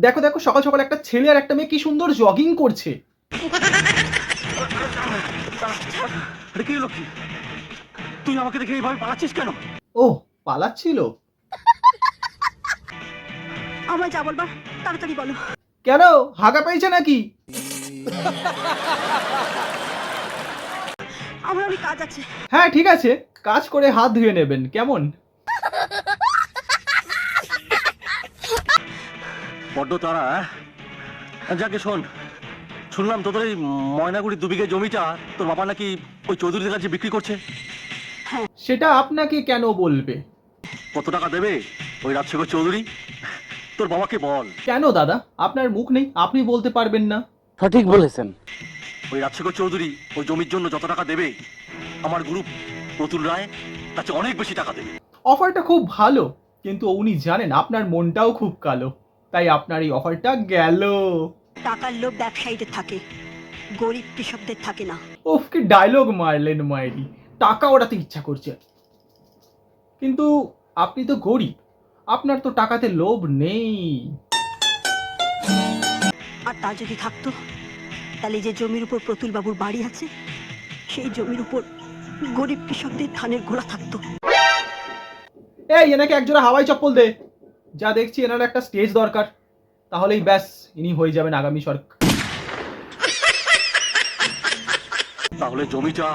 দেখো দেখো, সকাল সকাল একটা ছেলে আর একটা মেয়ে কি সুন্দর জগিং করছে। তুই আমাকে দেখে এইভাবে পালাচ্ছিস কেন? ও পালাচ্ছিল? আমায় যা বলবার তাড়াতাড়ি বলো। কেন, হাগা পেয়েছে নাকি? আমার অনেক কাজ আছে। হ্যাঁ ঠিক আছে, কাজ করে হাত ধুয়ে নেবেন কেমন? বড্ড তারা। যাকে শোন, শুনলাম তোদের এই ময়নাগুড়ি 2 বিঘে জমিটা তোর বাবা নাকি ওই চৌধুরীদের কাছে বিক্রি করছে। সেটা আপনাকে কেন বলবে? কত টাকা দেবে ওই রাজশেখর চৌধুরী? তোর বাবাকে বল। কেন দাদা, আপনার মুখ নেই, আপনি বলতে পারবেন না? সঠিক বলেছেন। ওই রাজশেখর চৌধুরী ওই জমির জন্য যত টাকা দেবে আমার গুরু প্রতুল রায় তাকে অনেক বেশি টাকা দেবে। অফারটা খুব ভালো, কিন্তু উনি জানেন আপনার মনটাও খুব কালো, তাই আপনার এই অফারটা গেল। টাকার লোভ ব্যবসায়ীদের থাকে, গরিব কৃষকদের থাকে না। ওফ কি ডায়লগ মারলেন মায়েরি, টাকা ওড়াতে ইচ্ছা করছে। কিন্তু আপনি তো গরিব, আপনার তো টাকাতে লোভ নেই। আর তা যদি থাকতো তাহলে যে জমির উপর প্রতুল বাবুর বাড়ি আছে সেই জমির উপর গরিব কৃষকদের ধানের ঘোড়া থাকতো। এই এনাকে একজোড়া হাওয়াই চপ্পল দে। যা দেখছি এনার একটা স্টেজ দরকার, তাহলেই ব্যাস ইনি হয়ে যাবেন আগামী সরকার। তাহলে জমিটা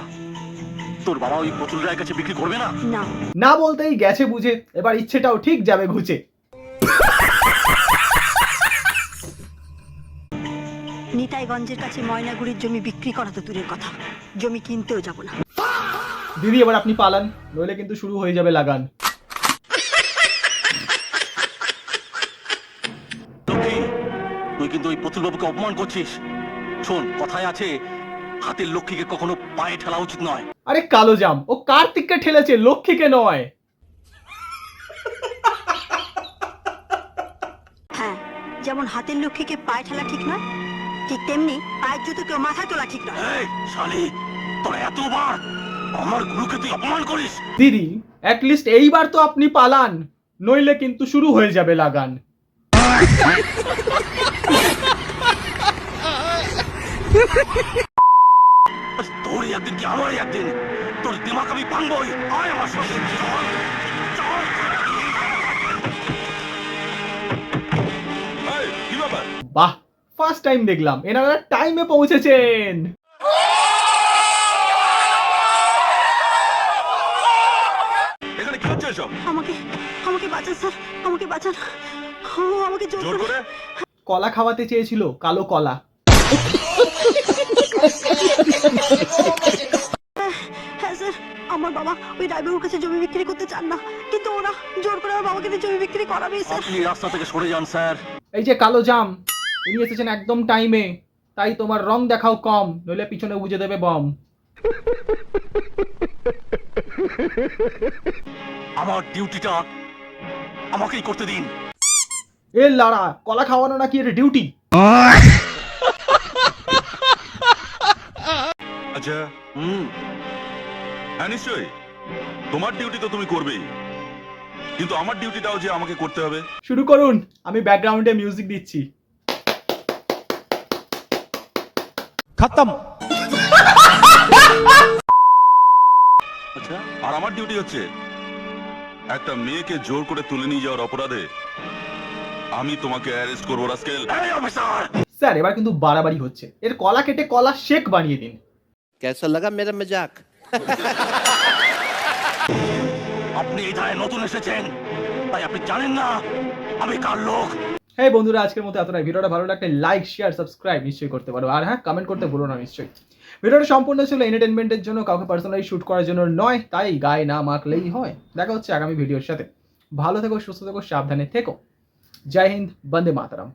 তোর বাবা ওই প্রতুল রায়ের কাছে বিক্রি করবে না? না, না বলতেই গেছে বুঝে, এবার ইচ্ছেটাও ঠিক যাবে ঘুচে। নিতাইগঞ্জের কাছে ময়নাগুড়ির জমি বিক্রি করা তো দূরের কথা, জমি কিনতেও যাব না। দিদি এবার আপনি পালান, নইলে কিন্তু শুরু হয়ে যাবে লাগান। লক্ষ্মী, তুই কিন্তু ওই প্রতুল বাবুকে অপমান করছিস। শোন, কথায় আছে হাতের লক্ষ্মীকে কখনো পায়ে ঠেলা উচিত নয়। আরে কালো জাম, ও কার্তিককে ঠেলেছে, লক্ষ্মীকে নয়। হ্যাঁ, যেমন হাতের লক্ষ্মীকে পায়ে ঠেলা ঠিক নয়, ঠিক তেমনি পায়ের জুতোকেও মাথায় তোলা ঠিক নয়। এই শালি, তোরা এতবার আমার গুরুকে তুই অপমান করিস? দিদি অ্যাটলিস্ট এইবার তো আপনি পালান, নইলে কিন্তু শুরু হয়ে যাবে লাগান। তোরই একদিন কি আমারই একদিন, তোর দিমাগ আমি ভাঙবই। আয় আমার সঙ্গে, চল, চল। এই, কি ব্যাপার? বাহ, ফার্স্ট টাইম দেখলাম এনারা টাইমে পৌঁছেছেন। এখানে কি হচ্ছে এসব? আমাকে আমাকে বাঁচান স্যার, আমাকে বাঁচান। ও আমাকে জোর জোর করে। করে? কলা খাওয়াতে চেয়েছিল, কালো কলা। হ্যাঁ স্যার, আমার বাবা ওই রায়বাবুর কাছে জমি বিক্রি করতে চান না, কিন্তু ওরা জোর করে আমার বাবাকে দিয়ে জমি বিক্রি করাবে স্যার। আপনি রাস্তা থেকে সরে যান স্যার। এই যে কালো জাম, ইনি এসেছেন একদম টাইমে, তাই তোমার রং দেখাও কম, নইলে পিছনে বুঝে দেবে বম। আমার ডিউটিটা আমাকেই করতে দিন। এ লাড়া, কলা খাওয়ানো নাকি এর ডিউটি? আচ্ছা, হ্যাঁ নিশ্চয়ই, তোমার ডিউটি তো তুমি করবেই, কিন্তু আমার ডিউটিটাও যে আমাকে করতে হবে। শুরু করুন, আমি ব্যাকগ্রাউন্ডে মিউজিক দিচ্ছি। খতম। আচ্ছা, আর আমার ডিউটি হচ্ছে একটা মেয়েকে জোর করে তুলে নিয়ে যাওয়ার অপরাধে আমি তোমাকে অ্যারেস্ট করবো রাস্কেল। এই অফিসার! স্যার এবার কিন্তু বাড়াবাড়ি হচ্ছে, এর কলা কেটে কলা শেক বানিয়ে দিন। कैसा लगा मेरा मजाक? আপনি এই ধারে নতুন এসেছেন, তাই আপনি জানেন না আমি কার লোক। হ্যাঁ বন্ধুরা, আজকের মতো এতটাই। ভিডিওটা ভালো লাগলে লাইক শেয়ার সাবস্ক্রাইব নিশ্চয়ই করতে পারো, আর হ্যাঁ কমেন্ট করতে ভুলো না নিশ্চয়ই। ভিডিওটা সম্পূর্ণ ছিল এন্টারটেনমেন্টের জন্য, কাউকে পার্সোনালি শুট করার জন্য নয়, তাই গায়ে না মাখলেই হয়। দেখা হচ্ছে আগামী ভিডিওর সাথে। ভালো থেকো, সুস্থ থেকো, সাবধানে থেকো। জয় হিন্দ, বন্দে মাতরম।